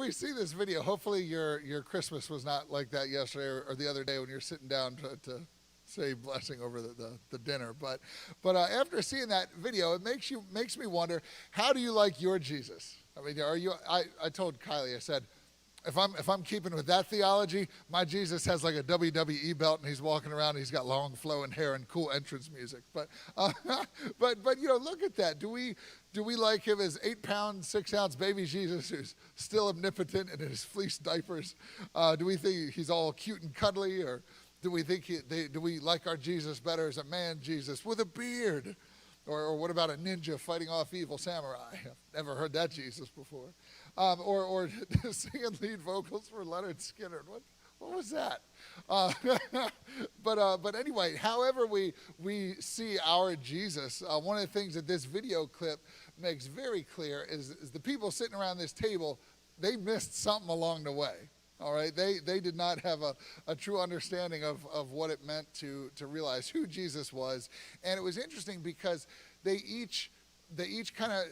we see this video, hopefully your Christmas was not like that yesterday or the other day when you're sitting down to say blessing over the dinner. But after seeing that video, it makes me wonder, how do you like your Jesus? I mean, I told Kylie, I said, if I'm keeping with that theology, my Jesus has like a WWE belt and he's walking around and he's got long flowing hair and cool entrance music. But look at that. Do we like him as 8-pound, 6-ounce baby Jesus who's still omnipotent in his fleece diapers? Do we think he's all cute and cuddly, or do we think do we like our Jesus better as a man Jesus with a beard? Or what about a ninja fighting off evil samurai? I've never heard that Jesus before. Or singing lead vocals for Leonard Skinner. What was that? But anyway, however we see our Jesus, one of the things that this video clip makes very clear is the people sitting around this table, they missed something along the way. All right, they did not have a true understanding of what it meant to realize who Jesus was. And it was interesting because they each kind of,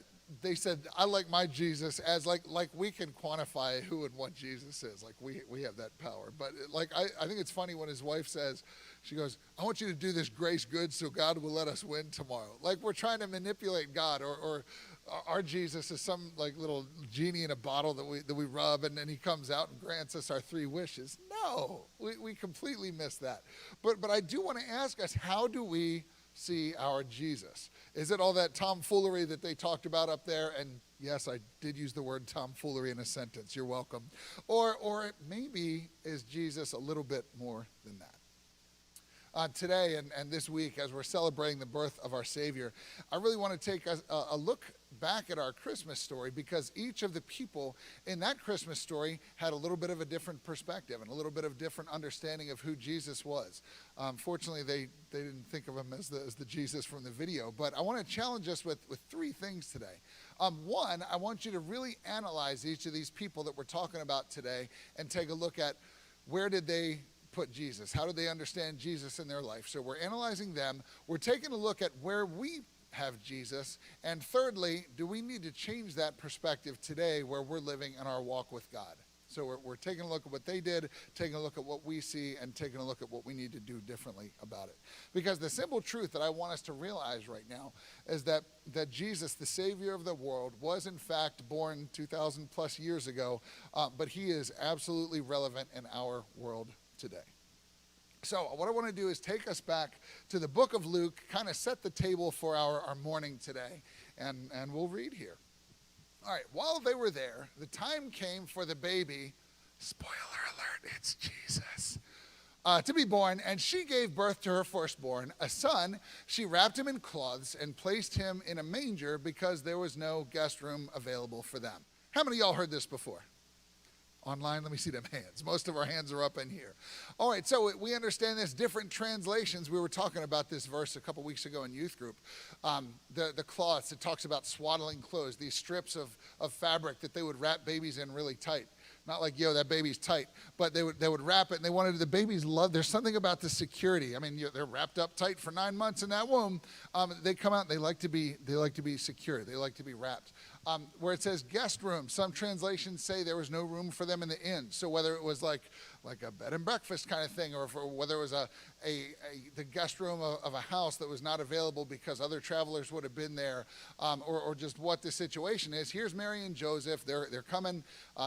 they said, I like my Jesus as like we can quantify who and what Jesus is. Like we have that power. But I think it's funny when his wife says, she goes, I want you to do this grace good so God will let us win tomorrow. Like we're trying to manipulate God, or our Jesus is some like little genie in a bottle that we rub and then he comes out and grants us our 3 wishes. No, we completely miss that. But I do want to ask us, how do we see our Jesus? Is it all that tomfoolery that they talked about up there? And yes, I did use the word tomfoolery in a sentence. You're welcome. Or maybe is Jesus a little bit more than that? Today and this week, as we're celebrating the birth of our Savior, I really want to take a look back at our Christmas story, because each of the people in that Christmas story had a little bit of a different perspective and a little bit of different understanding of who Jesus was. Fortunately, they didn't think of him as the Jesus from the video, but I want to challenge us with 3 things today. One, I want you to really analyze each of these people that we're talking about today and take a look at, where did they put Jesus? How did they understand Jesus in their life? So we're analyzing them. We're taking a look at where we have Jesus. And thirdly, do we need to change that perspective today where we're living in our walk with God? So we're taking a look at what they did, taking a look at what we see, and taking a look at what we need to do differently about it. Because the simple truth that I want us to realize right now is that Jesus, the Savior of the world, was in fact born 2,000 plus years ago, but he is absolutely relevant in our world today. So what I want to do is take us back to the book of Luke, kind of set the table for our morning today, and we'll read here. All right, while they were there, the time came for the baby, spoiler alert, it's Jesus, to be born, and she gave birth to her firstborn, a son. She wrapped him in cloths and placed him in a manger because there was no guest room available for them. How many of y'all heard this before? Online, let me see them hands. Most of our hands are up in here. All right, so we understand there's different translations. We were talking about this verse a couple weeks ago in youth group. The cloths, it talks about swaddling clothes, these strips of fabric that they would wrap babies in really tight. Not like, yo, that baby's tight, but they would wrap it, and they wanted the baby's love. There's something about the security. I mean, they're wrapped up tight for 9 months in that womb. They come out and they like to be secure. They like to be wrapped. Where it says guest room, some translations say there was no room for them in the inn. So whether it was like a bed and breakfast kind of thing, or whether it was the guest room of a house that was not available because other travelers would have been there, or just what the situation is. Here's Mary and Joseph. They're coming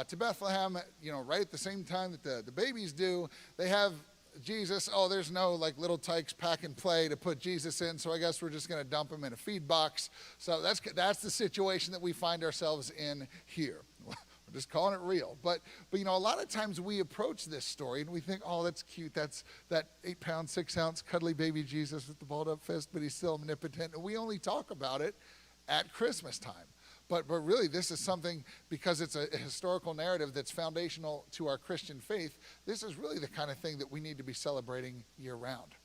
to Bethlehem, right at the same time that the babies do. They have Jesus. Oh, there's no like little tykes pack and play to put Jesus in, so I guess we're just going to dump him in a feed box. So that's the situation that we find ourselves in here. We're just calling it real. But a lot of times we approach this story and we think, oh, that's cute. That's that 8-pound, 6-ounce cuddly baby Jesus with the balled up fist, but he's still omnipotent. And we only talk about it at Christmas time. But really, this is something, because it's a historical narrative that's foundational to our Christian faith, this is really the kind of thing that we need to be celebrating year-round.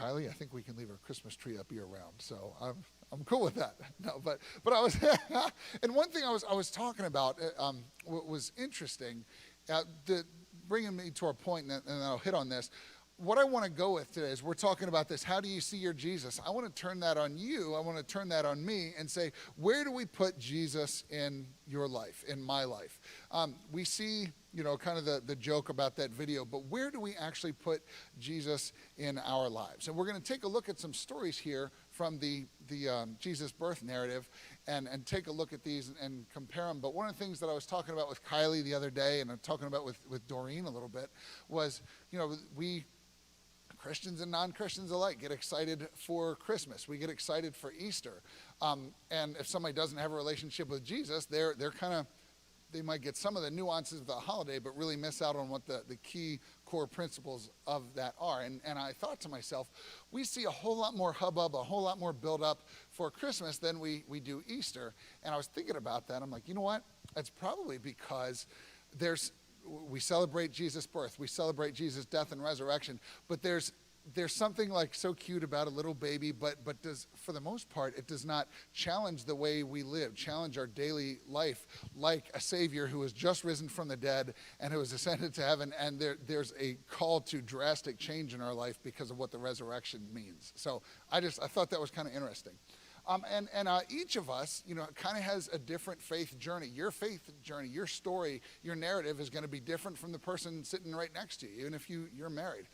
Kylie, I think we can leave our Christmas tree up year-round, so I'm cool with that. No, but I was, and one thing I was talking about, what was interesting, bringing me to our point, and then I'll hit on this. what I want to go with today is we're talking about this. How do you see your Jesus? I want to turn that on you. I want to turn that on me and say, where do we put Jesus in your life, in my life? We see, kind of the joke about that video, but where do we actually put Jesus in our lives? And we're going to take a look at some stories here from the Jesus birth narrative and take a look at these and compare them. But one of the things that I was talking about with Kylie the other day, and I'm talking about with Doreen a little bit, was, we Christians and non-Christians alike get excited for Christmas. We get excited for Easter. And if somebody doesn't have a relationship with Jesus, they might get some of the nuances of the holiday, but really miss out on what the key core principles of that are. And I thought to myself, we see a whole lot more hubbub, a whole lot more build-up for Christmas than we do Easter. And I was thinking about that. I'm like, you know what? It's probably because we celebrate Jesus' birth. We celebrate Jesus' death and resurrection. But there's something like so cute about a little baby, but does, for the most part, it does not challenge the way we live, challenge our daily life like a Savior who has just risen from the dead and who has ascended to heaven. And there's a call to drastic change in our life because of what the resurrection means. So I thought that was kind of interesting. And each of us, kind of has a different faith journey. Your faith journey, your story, your narrative is going to be different from the person sitting right next to you, even if you're married.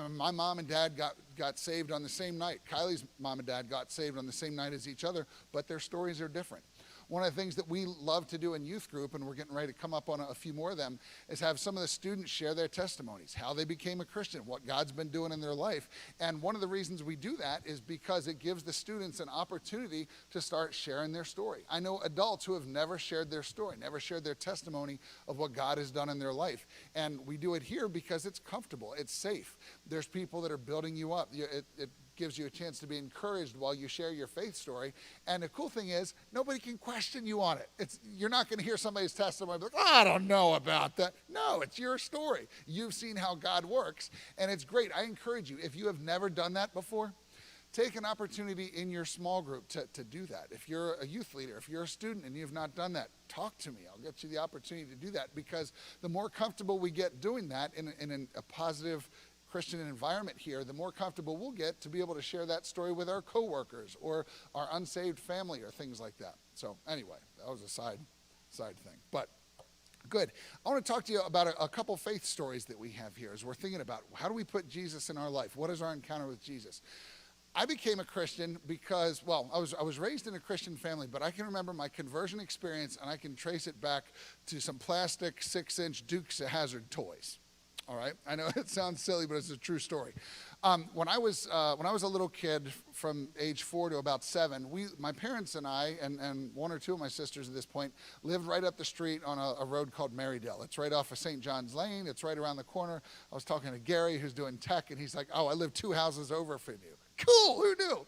My mom and dad got saved on the same night. Kylie's mom and dad got saved on the same night as each other, but their stories are different. One of the things that we love to do in youth group, and we're getting ready to come up on a few more of them, is have some of the students share their testimonies, how they became a Christian, what God's been doing in their life. And one of the reasons we do that is because it gives the students an opportunity to start sharing their story. I know adults who have never shared their story, never shared their testimony of what God has done in their life. And we do it here because it's comfortable, it's safe. There's people that are building you up. It gives you a chance to be encouraged while you share your faith story. And the cool thing is, nobody can question you on it. You're not going to hear somebody's testimony like, oh, I don't know about that. No, it's your story. You've seen how God works, and it's great. I encourage you, if you have never done that before, take an opportunity in your small group to do that. If you're a youth leader, if you're a student and you've not done that, talk to me. I'll get you the opportunity to do that, because the more comfortable we get doing that in a positive Christian environment here, the more comfortable we'll get to be able to share that story with our coworkers or our unsaved family or things like that. So anyway, that was a side thing, but good. I want to talk to you about a couple faith stories that we have here as we're thinking about how do we put Jesus in our life? What is our encounter with Jesus? I became a Christian because, I was raised in a Christian family, but I can remember my conversion experience, and I can trace it back to some plastic 6-inch Dukes of Hazzard toys. All right, I know it sounds silly, but it's a true story. When I was a little kid, from age 4 to about 7, my parents and I, and one or two of my sisters at this point, lived right up the street on a road called Marydale. It's right off of St. John's Lane. It's right around the corner. I was talking to Gary, who's doing tech, and he's like, "Oh, I live 2 houses over from you." Cool, who knew?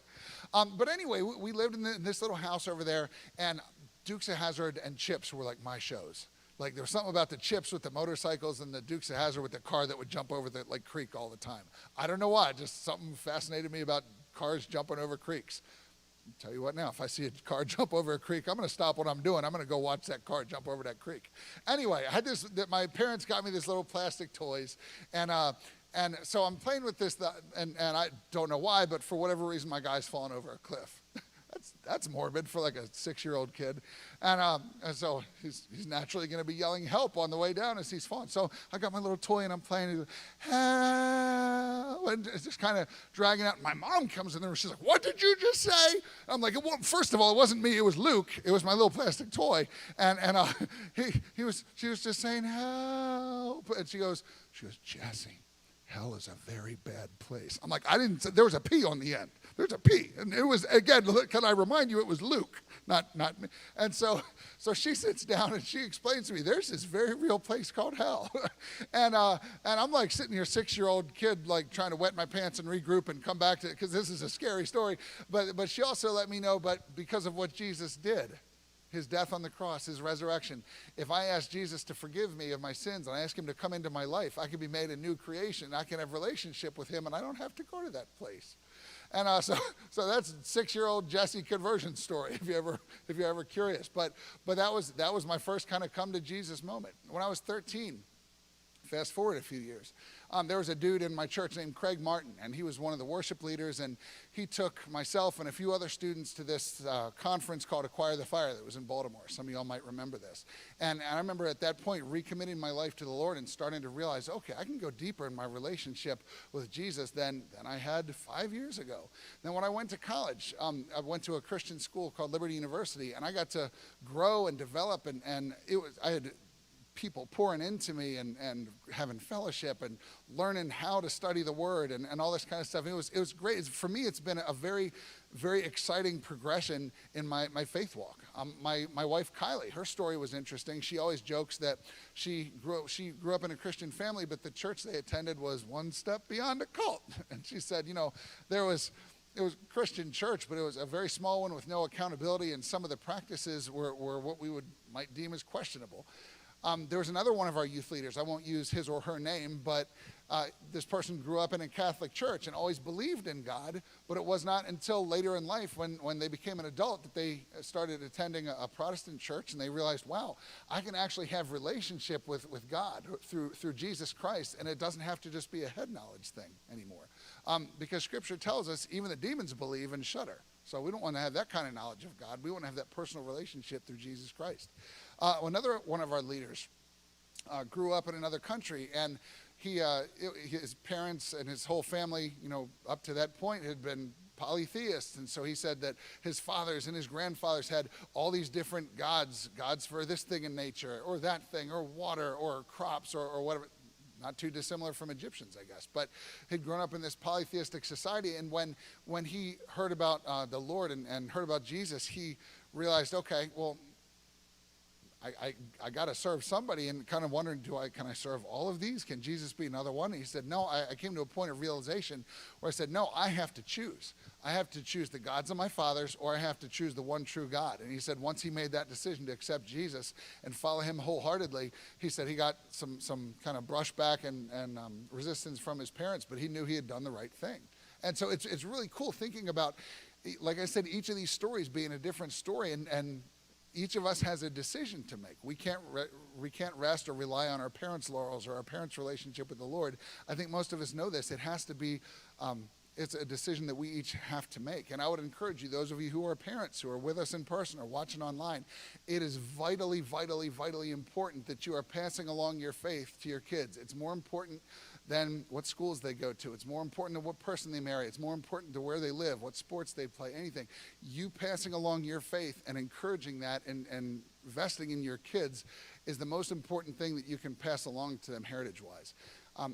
But anyway, we lived in this little house over there, and Dukes of Hazzard and Chips were like my shows. Like, there was something about the Chips with the motorcycles and the Dukes of Hazzard with the car that would jump over the creek all the time. I don't know why, just something fascinated me about cars jumping over creeks. I'll tell you what now, if I see a car jump over a creek, I'm going to stop what I'm doing. I'm going to go watch that car jump over that creek. Anyway, I had my parents got me this little plastic toys, and so I'm playing with this, and I don't know why, but for whatever reason, my guy's fallen over a cliff. That's morbid for like a 6-year-old kid. And so he's naturally going to be yelling help on the way down as he's falling. So I got my little toy and I'm playing. And, help, and it's just kind of dragging out. My mom comes in there and she's like, "What did you just say?" I'm like, first of all, it wasn't me. It was Luke. It was my little plastic toy. And she was just saying help. And she goes, "Jesse, hell is a very bad place." I'm like, there was a P on the end. There's a P. And it was, again, can I remind you, it was Luke, not me. And so she sits down and she explains to me, there's this very real place called hell. and I'm like sitting here, 6-year-old kid, like trying to wet my pants and regroup and come back to it, because this is a scary story. But she also let me know, but because of what Jesus did, his death on the cross, his resurrection, if I ask Jesus to forgive me of my sins and I ask him to come into my life, I can be made a new creation. I can have a relationship with him, and I don't have to go to that place. And so that's 6-year-old Jesse conversion story, if you're ever curious. But that was my first kind of come to Jesus moment. When I was 13, fast forward a few years, There was a dude in my church named Craig Martin, and he was one of the worship leaders, and he took myself and a few other students to this conference called Acquire the Fire that was in Baltimore. Some of y'all might remember this. And I remember at that point recommitting my life to the Lord and starting to realize, okay, I can go deeper in my relationship with Jesus than I had 5 years ago. Then when I went to college, I went to a Christian school called Liberty University, and I got to grow and develop, and I had people pouring into me and having fellowship and learning how to study the word and all this kind of stuff. It was great. For me, it's been a very, very exciting progression in my faith walk. My wife, Kylie, her story was interesting. She always jokes that she grew up in a Christian family, but the church they attended was one step beyond a cult. And she said, it was a Christian church, but it was a very small one with no accountability, and some of the practices were what we might deem as questionable. There was another one of our youth leaders, I won't use his or her name, but this person grew up in a Catholic church and always believed in God, but it was not until later in life when they became an adult that they started attending a Protestant church, and they realized, wow, I can actually have relationship with God through Jesus Christ, and it doesn't have to just be a head knowledge thing anymore. Because Scripture tells us even the demons believe and shudder. So we don't want to have that kind of knowledge of God. We want to have that personal relationship through Jesus Christ. Another one of our leaders grew up in another country, and his parents and his whole family, up to that point had been polytheists. And so he said that his fathers and his grandfathers had all these different gods for this thing in nature or that thing or water or crops or whatever. Not too dissimilar from Egyptians, I guess, but he'd grown up in this polytheistic society. And when he heard about the Lord and heard about Jesus, he realized, okay, well, I got to serve somebody, and kind of wondering, can I serve all of these? Can Jesus be another one? And he said, no. I came to a point of realization where I said, no, I have to choose. I have to choose the gods of my fathers, or I have to choose the one true God. And he said once he made that decision to accept Jesus and follow him wholeheartedly, he said he got some kind of brushback and resistance from his parents, but he knew he had done the right thing. And so it's really cool thinking about, like I said, each of these stories being a different story, and each of us has a decision to make. We can't rest or rely on our parents' laurels or our parents' relationship with the Lord. I think most of us know this. It has to be, it's a decision that we each have to make. And I would encourage you, those of you who are parents, who are with us in person or watching online, it is vitally, vitally, vitally important that you are passing along your faith to your kids. It's more important than what schools they go to. It's more important than what person they marry. It's more important to where they live, what sports they play, anything. You passing along your faith and encouraging that and investing in your kids is the most important thing that you can pass along to them heritage-wise.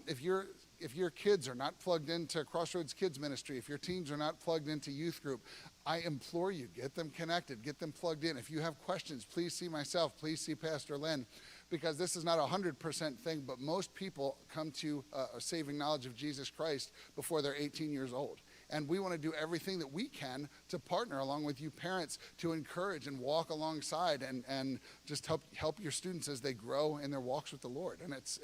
If your kids are not plugged into Crossroads Kids Ministry, if your teens are not plugged into youth group, I implore you, get them connected, get them plugged in. If you have questions, please see myself, please see Pastor Len, because this is not a 100% thing, but most people come to a saving knowledge of Jesus Christ before they're 18 years old. And we want to do everything that we can to partner along with you parents to encourage and walk alongside and just help your students as they grow in their walks with the Lord. And it's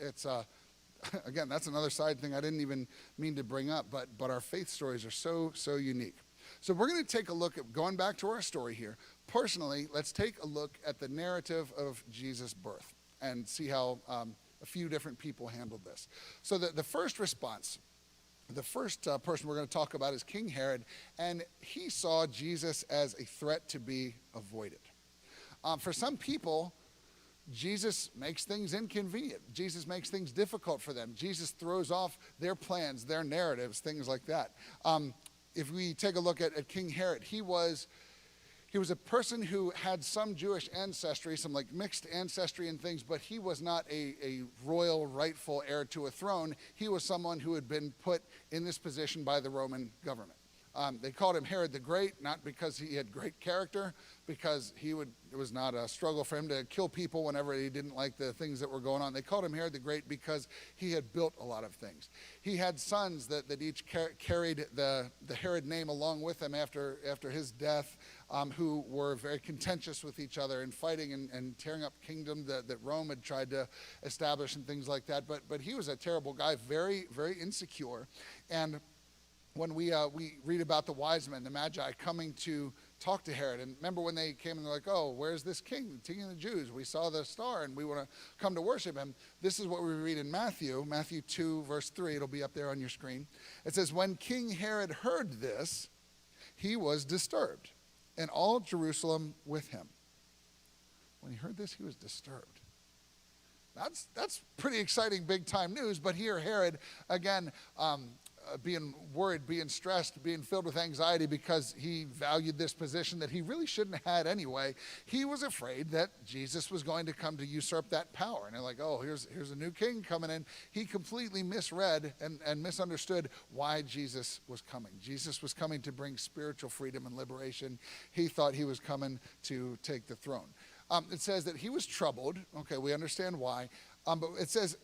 again, that's another side thing I didn't even mean to bring up, but our faith stories are so unique. So we're going to take a look at, going back to our story here, personally, let's take a look at the narrative of Jesus' birth and see how a few different people handled this. So the first response, the first person we're going to talk about is King Herod, and he saw Jesus as a threat to be avoided. For some people, Jesus makes things inconvenient. Jesus makes things difficult for them. Jesus throws off their plans, their narratives, things like that. If we take a look at King Herod, he was a person who had some Jewish ancestry, some like mixed ancestry and things, but he was not a royal, rightful heir to a throne. He was someone who had been put in this position by the Roman government. They called him Herod the Great, not because he had great character, because it was not a struggle for him to kill people whenever he didn't like the things that were going on. They called him Herod the Great because he had built a lot of things. He had sons that each carried the Herod name along with him after his death, who were very contentious with each other and fighting and tearing up kingdom that Rome had tried to establish and things like that. But he was a terrible guy, very, very insecure. And when we read about the wise men, the Magi, coming to talk to Herod. And remember when they came and they're like, oh, where's this king, the king of the Jews? We saw the star and we want to come to worship him. This is what we read in Matthew 2, verse 3. It'll be up there on your screen. It says, when King Herod heard this, he was disturbed, and all Jerusalem with him. When he heard this, he was disturbed. That's pretty exciting, big-time news. But here, Herod, again, being worried, being stressed, being filled with anxiety because he valued this position that he really shouldn't have had anyway. He was afraid that Jesus was going to come to usurp that power. And they're like, oh, here's a new king coming in. He completely misread and misunderstood why Jesus was coming. Jesus was coming to bring spiritual freedom and liberation. He thought he was coming to take the throne. It says that he was troubled. Okay, we understand why. But it says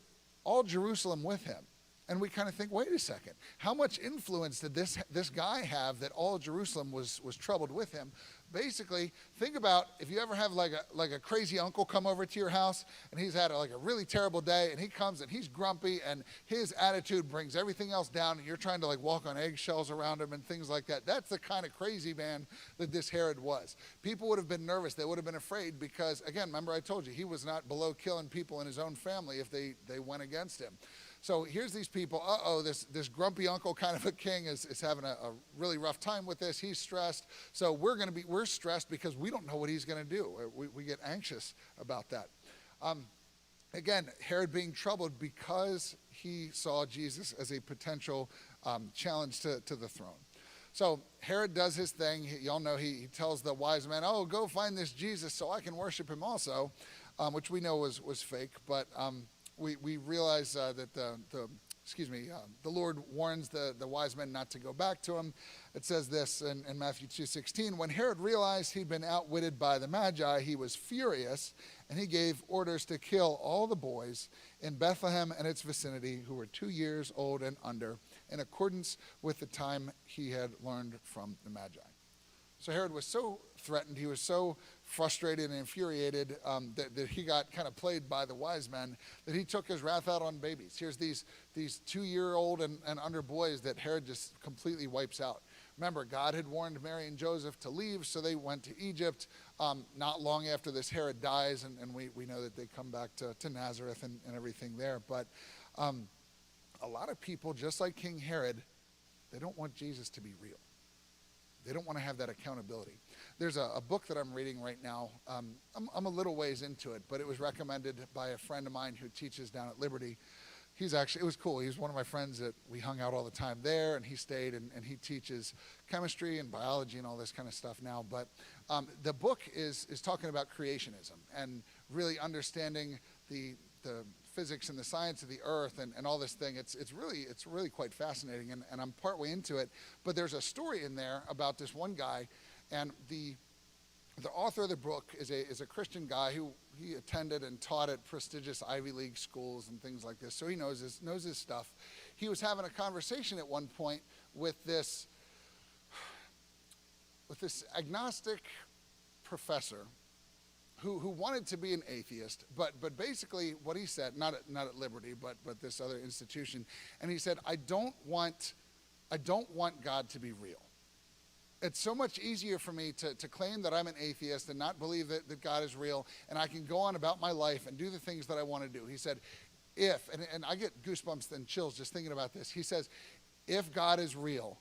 all Jerusalem with him. And we kind of think, wait a second, how much influence did this guy have that all Jerusalem was troubled with him? Basically, think about if you ever have like a crazy uncle come over to your house and he's had a really terrible day and he comes and he's grumpy and his attitude brings everything else down and you're trying to walk on eggshells around him and things like that. That's the kind of crazy man that this Herod was. People would have been nervous. They would have been afraid because, again, remember I told you, he was not below killing people in his own family if they went against him. So here's these people, this grumpy uncle kind of a king is having a really rough time with this. He's stressed. So we're stressed because we don't know what he's going to do. We get anxious about that. Again, Herod being troubled because he saw Jesus as a potential challenge to the throne. So Herod does his thing. Y'all know he tells the wise men, oh, go find this Jesus so I can worship him also, which we know was fake. But we realize that the Lord warns the wise men not to go back to him. It says this in Matthew 2:16, when Herod realized he'd been outwitted by the Magi, he was furious, and he gave orders to kill all the boys in Bethlehem and its vicinity who were 2 years old and under, in accordance with the time he had learned from the Magi. So Herod was so threatened, he was so frustrated and infuriated that he got kind of played by the wise men, that he took his wrath out on babies. Here's these 2-year-old and under boys that Herod just completely wipes out. Remember, God had warned Mary and Joseph to leave, so they went to Egypt. Not long after this, Herod dies, and we know that they come back to Nazareth and everything there. But a lot of people, just like King Herod, they don't want Jesus to be real. They don't want to have that accountability. There's a book that I'm reading right now. I'm a little ways into it, but it was recommended by a friend of mine who teaches down at Liberty. It was cool. He's one of my friends that we hung out all the time there, and he stayed, and he teaches chemistry and biology and all this kind of stuff now. But the book is talking about creationism and really understanding the physics and the science of the earth and all this thing. It's really quite fascinating, and I'm partway into it. But there's a story in there about this one guy, and the author of the book is a Christian guy who he attended and taught at prestigious Ivy League schools and things like this, so he knows his stuff. He was having a conversation at one point with this agnostic professor who wanted to be an atheist, but basically what he said, not at Liberty, but this other institution, and he said, I don't want God to be real. It's so much easier for me to claim that I'm an atheist and not believe that God is real, and I can go on about my life and do the things that I want to do. He said, and I get goosebumps and chills just thinking about this. He says, if God is real,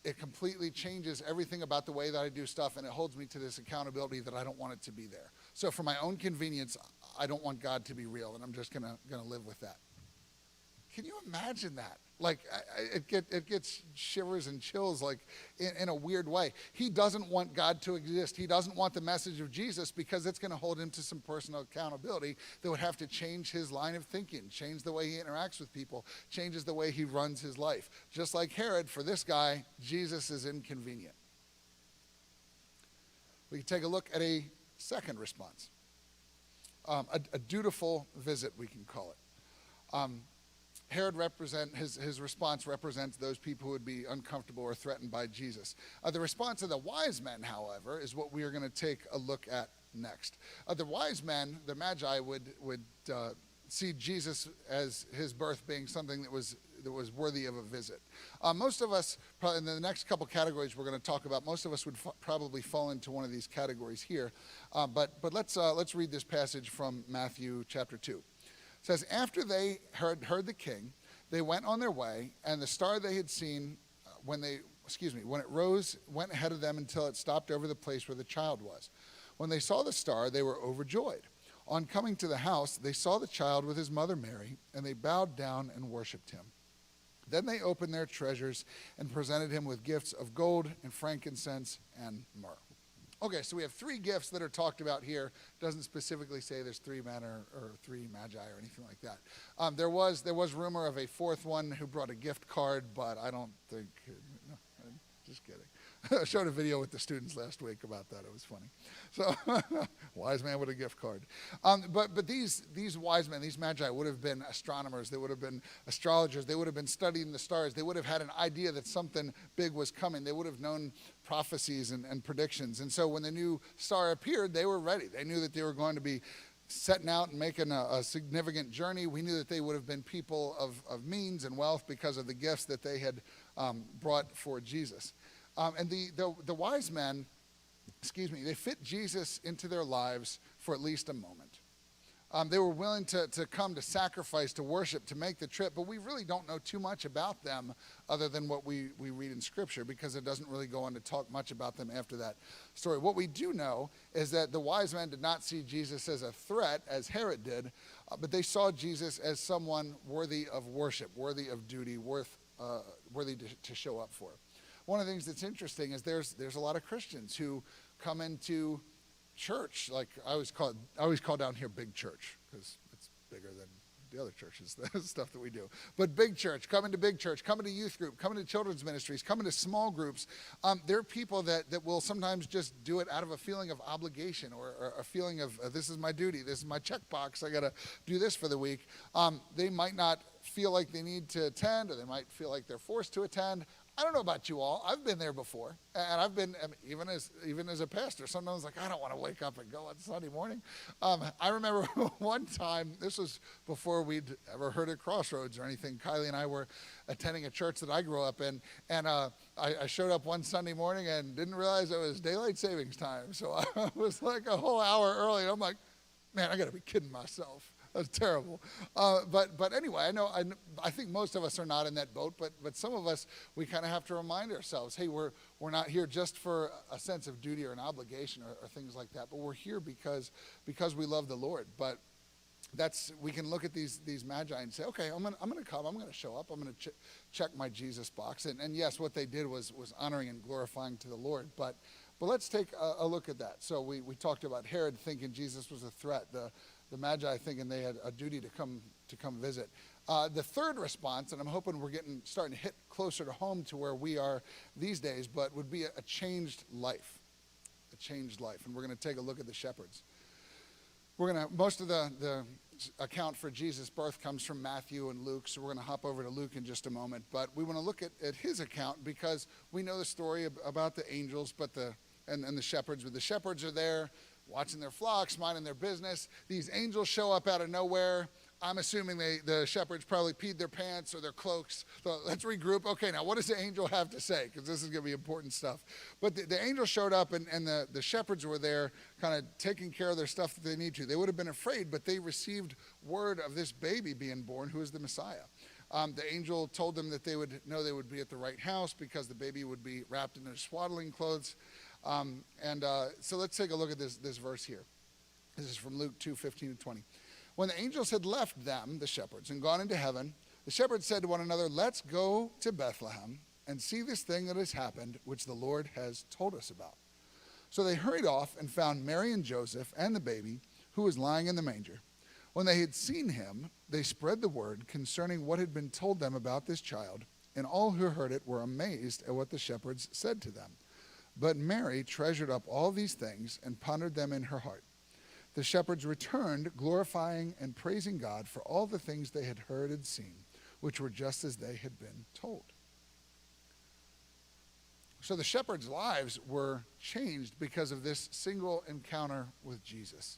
it completely changes everything about the way that I do stuff, and it holds me to this accountability that I don't want it to be there. So for my own convenience, I don't want God to be real, and I'm just gonna live with that. Can you imagine that? It gets shivers and chills in a weird way. He doesn't want God to exist. He doesn't want the message of Jesus because it's going to hold him to some personal accountability that would have to change his line of thinking, change the way he interacts with people, changes the way he runs his life. Just like Herod, for this guy, Jesus is inconvenient. We can take a look at a second response. A dutiful visit, we can call it. Herod his response represents those people who would be uncomfortable or threatened by Jesus. The response of the wise men, however, is what we are going to take a look at next. The wise men, the Magi, would see Jesus as his birth being something that was worthy of a visit. Most of us, probably in the next couple categories we're going to talk about, most of us would probably fall into one of these categories here. But let's read this passage from Matthew chapter 2. It says, after they heard the king, they went on their way, and the star they had seen when it rose, went ahead of them until it stopped over the place where the child was. When they saw the star, they were overjoyed. On coming to the house, they saw the child with his mother Mary, and they bowed down and worshipped him. Then they opened their treasures and presented him with gifts of gold and frankincense and myrrh. Okay, so we have three gifts that are talked about here. It doesn't specifically say there's three men or three magi or anything like that. There was rumor of a fourth one who brought a gift card, but I don't think, no, I'm just kidding. I showed a video with the students last week about that. It was funny. So, wise man with a gift card. But these wise men, these magi, would have been astronomers. They would have been astrologers. They would have been studying the stars. They would have had an idea that something big was coming. They would have known prophecies and predictions. And so when the new star appeared, they were ready. They knew that they were going to be setting out and making a significant journey. We knew that they would have been people of means and wealth because of the gifts that they had brought for Jesus. And the wise men, they fit Jesus into their lives for at least a moment. They were willing to come to sacrifice, to worship, to make the trip, but we really don't know too much about them other than what we read in Scripture, because it doesn't really go on to talk much about them after that story. What we do know is that the wise men did not see Jesus as a threat, as Herod did, but they saw Jesus as someone worthy of worship, worthy of duty, worthy to show up for. One of the things that's interesting is there's a lot of Christians who come into church, like I always call down here big church, because it's bigger than the other churches, the stuff that we do. But big church, coming to youth group, coming to children's ministries, coming to small groups. There are people that will sometimes just do it out of a feeling of obligation or a feeling of this is my duty, this is my checkbox, I got to do this for the week. They might not feel like they need to attend, or they might feel like they're forced to attend. I don't know about you all. I've been there before, and I've been even as a pastor. Sometimes I don't want to wake up and go on Sunday morning. I remember one time. This was before we'd ever heard of Crossroads or anything. Kylie and I were attending a church that I grew up in, and I showed up one Sunday morning and didn't realize it was daylight savings time. So I was like a whole hour early. And I'm like, man, I got to be kidding myself. That's terrible. But anyway, I think most of us are not in that boat, but some of us, we kind of have to remind ourselves, hey, we're not here just for a sense of duty or an obligation or things like that, but we're here because we love the Lord. But we can look at these magi and say, okay, I'm going to come, I'm going to show up, I'm going to check my Jesus box. And yes, what they did was honoring and glorifying to the Lord. But let's take a look at that. So we talked about Herod thinking Jesus was a threat. The Magi thinking they had a duty to come visit. The third response, and I'm hoping we're starting to hit closer to home to where we are these days, but would be a changed life. A changed life. And we're going to take a look at the shepherds. Most of the account for Jesus' birth comes from Matthew and Luke, so we're going to hop over to Luke in just a moment. But we want to look at his account because we know the story about the angels and the shepherds. But the shepherds are there watching their flocks, minding their business. These angels show up out of nowhere. I'm assuming the shepherds probably peed their pants or their cloaks. So let's regroup. Okay, now what does the angel have to say? Because this is going to be important stuff. But the angel showed up, and the shepherds were there kind of taking care of their stuff that they need to. They would have been afraid, but they received word of this baby being born who is the Messiah. The angel told them that they would know they would be at the right house because the baby would be wrapped in their swaddling clothes. So let's take a look at this verse here. This is from Luke 2:15-20. When the angels had left them, the shepherds, and gone into heaven, the shepherds said to one another, let's go to Bethlehem and see this thing that has happened, which the Lord has told us about. So they hurried off and found Mary and Joseph and the baby, who was lying in the manger. When they had seen him, they spread the word concerning what had been told them about this child, and all who heard it were amazed at what the shepherds said to them. But Mary treasured up all these things and pondered them in her heart. The shepherds returned, glorifying and praising God for all the things they had heard and seen, which were just as they had been told. So the shepherds' lives were changed because of this single encounter with Jesus.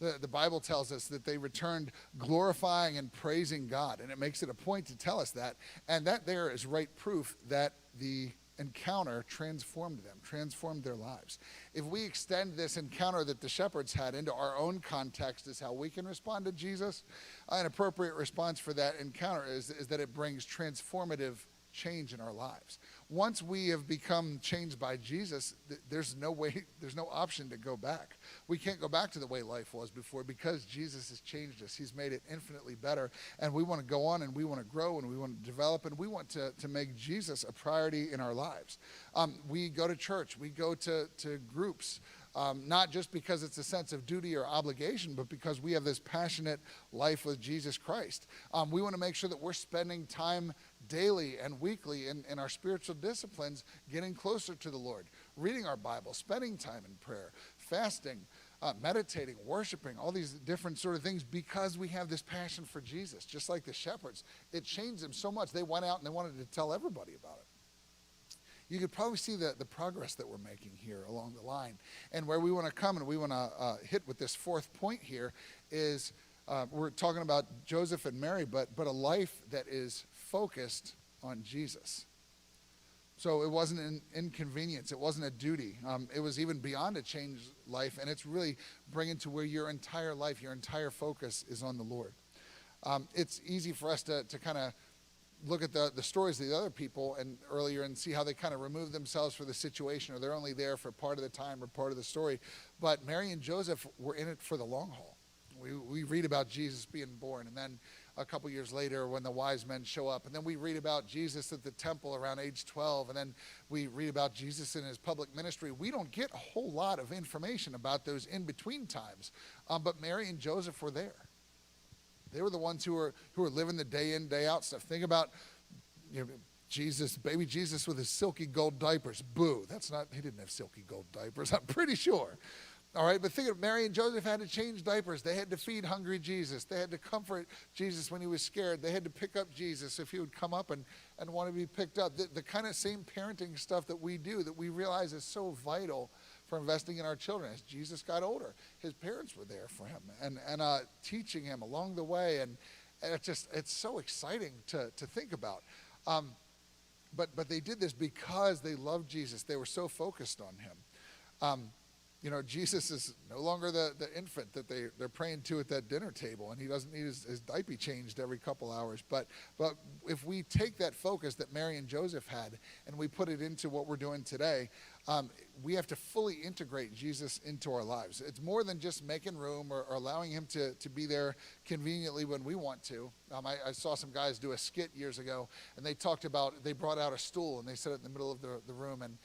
The Bible tells us that they returned glorifying and praising God, and it makes it a point to tell us that. And that there is right proof that the encounter transformed them, transformed their lives. If we extend this encounter that the shepherds had into our own context as how we can respond to Jesus, an appropriate response for that encounter is that it brings transformative change in our lives. Once we have become changed by Jesus, there's no option to go back. We can't go back to the way life was before because Jesus has changed us. He's made it infinitely better, and we want to go on, and we want to grow, and we want to develop, and we want to make Jesus a priority in our lives. We go to church. We go to groups. Not just because it's a sense of duty or obligation, but because we have this passionate life with Jesus Christ. We want to make sure that we're spending time daily and weekly in our spiritual disciplines, getting closer to the Lord, reading our Bible, spending time in prayer, fasting, meditating, worshiping, all these different sort of things because we have this passion for Jesus. Just like the shepherds, it changed them so much they went out and they wanted to tell everybody about it. You could probably see the progress that we're making here along the line. And where we want to come and we want to hit with this fourth point here is we're talking about Joseph and Mary, but a life that is focused on Jesus. So it wasn't an inconvenience. It wasn't a duty. It was even beyond a changed life, and it's really bringing to where your entire life, your entire focus is on the Lord. It's easy for us to kind of look at the stories of the other people and earlier and see how they kind of remove themselves for the situation, or they're only there for part of the time or part of the story. But Mary and Joseph were in it for the long haul. We read about Jesus being born, and then a couple years later when the wise men show up, and then we read about Jesus at the temple around age 12, and then we read about Jesus in his public ministry. We don't get a whole lot of information about those in-between times, but Mary and Joseph were there. They were the ones who were living the day in, day out stuff. Think about Jesus, baby Jesus with his silky gold diapers. Boo, he didn't have silky gold diapers, I'm pretty sure. All right, but think of Mary and Joseph had to change diapers. They had to feed hungry Jesus. They had to comfort Jesus when he was scared. They had to pick up Jesus if he would come up and want to be picked up. The kind of same parenting stuff that we do that we realize is so vital for investing in our children. As Jesus got older, his parents were there for him and teaching him along the way. And it's so exciting to think about. But they did this because they loved Jesus. They were so focused on him. Jesus is no longer the infant that they're praying to at that dinner table, and he doesn't need his diaper changed every couple hours. But if we take that focus that Mary and Joseph had and we put it into what we're doing today, we have to fully integrate Jesus into our lives. It's more than just making room or allowing him to be there conveniently when we want to. I saw some guys do a skit years ago, and they brought out a stool and they set it in the middle of the room, and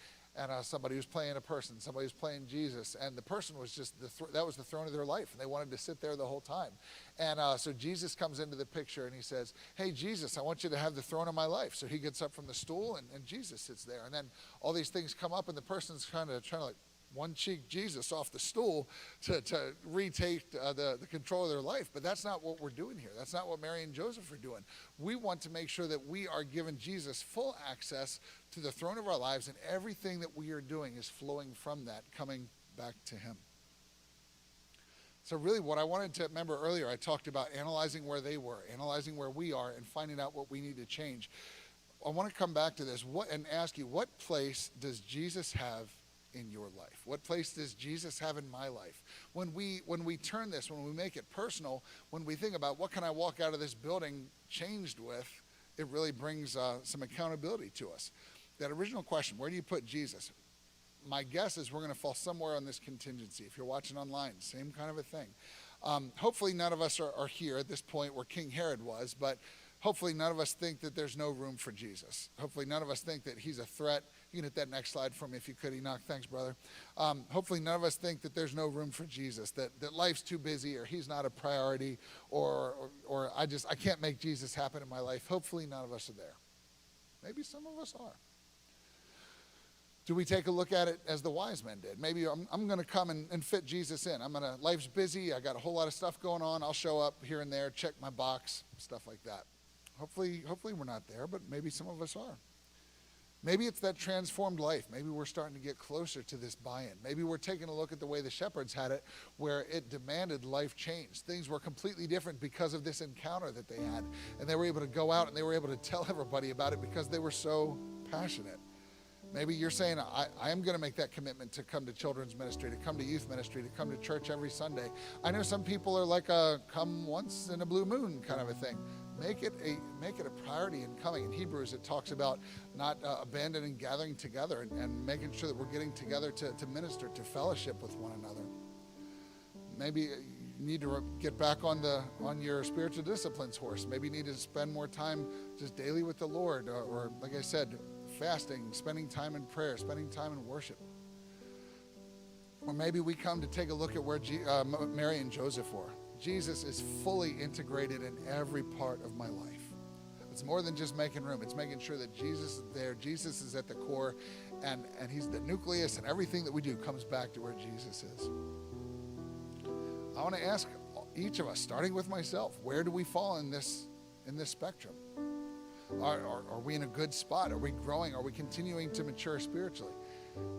somebody was playing a person, somebody was playing Jesus, and the person was just, that was the throne of their life, and they wanted to sit there the whole time. And so Jesus comes into the picture, and he says, hey, Jesus, I want you to have the throne of my life. So he gets up from the stool, and Jesus sits there. And then all these things come up, and the person's kind of trying to like one-cheek Jesus off the stool to retake the control of their life. But that's not what we're doing here. That's not what Mary and Joseph are doing. We want to make sure that we are giving Jesus full access to the throne of our lives, and everything that we are doing is flowing from that, coming back to him. So really what I wanted to remember earlier, I talked about analyzing where they were, analyzing where we are, and finding out what we need to change. I want to come back to this and ask you, what place does Jesus have in your life? What place does Jesus have in my life? When we turn this, when we make it personal, when we think about what can I walk out of this building changed with, it really brings some accountability to us. That original question, where do you put Jesus? My guess is we're going to fall somewhere on this contingency. If you're watching online, same kind of a thing. Hopefully none of us are here at this point where King Herod was, but hopefully none of us think that there's no room for Jesus. Hopefully none of us think that he's a threat. You can hit that next slide for me if you could, Enoch. Thanks, brother. Hopefully none of us think that there's no room for Jesus, that life's too busy, or he's not a priority, or I can't make Jesus happen in my life. Hopefully none of us are there. Maybe some of us are. Do we take a look at it as the wise men did? Maybe I'm going to come and fit Jesus in. Life's busy. I got a whole lot of stuff going on. I'll show up here and there, check my box, stuff like that. Hopefully we're not there, but maybe some of us are. Maybe it's that transformed life. Maybe we're starting to get closer to this buy-in. Maybe we're taking a look at the way the shepherds had it, where it demanded life change. Things were completely different because of this encounter that they had. And they were able to go out and they were able to tell everybody about it because they were so passionate. Maybe you're saying, I am going to make that commitment to come to children's ministry, to come to youth ministry, to come to church every Sunday. I know some people are like a come once in a blue moon kind of a thing. Make it a priority in coming. In Hebrews, it talks about not abandoning gathering together and making sure that we're getting together to minister, to fellowship with one another. Maybe you need to get back on your spiritual disciplines horse. Maybe you need to spend more time just daily with the Lord, or like I said, fasting, spending time in prayer, spending time in worship. Or maybe we come to take a look at where Mary and Joseph were. Jesus is fully integrated in every part of my life. It's more than just making room. It's making sure that Jesus is there. Jesus is at the core, and he's the nucleus, and everything that we do comes back to where Jesus is. I want to ask each of us, starting with myself, where do we fall in this spectrum? Are we in a good spot? Are we growing? Are we continuing to mature spiritually?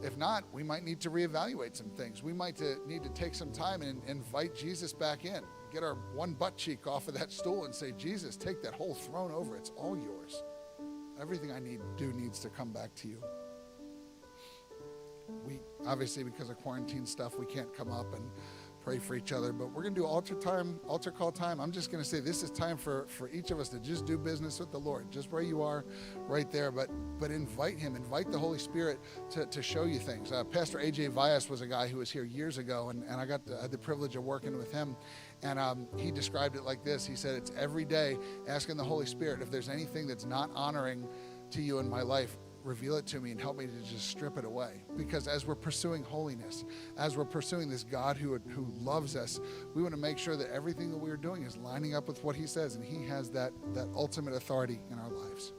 If not, we might need to reevaluate some things. We might need to take some time and invite Jesus back in. Get our one butt cheek off of that stool and say, Jesus, take that whole throne over. It's all yours. Everything I do needs to come back to you. We, obviously, because of quarantine stuff, we can't come up and pray for each other, but we're going to do altar call time. I'm just going to say this is time for each of us to just do business with the Lord, just where you are right there, but invite him, invite the Holy Spirit to show you things. Pastor A.J. Vyas was a guy who was here years ago, and I had the privilege of working with him, and he described it like this. He said, it's every day asking the Holy Spirit, if there's anything that's not honoring to you in my life, reveal it to me and help me to just strip it away. Because as we're pursuing holiness, as we're pursuing this God who loves us, we want to make sure that everything that we're doing is lining up with what he says, and he has that ultimate authority in our lives.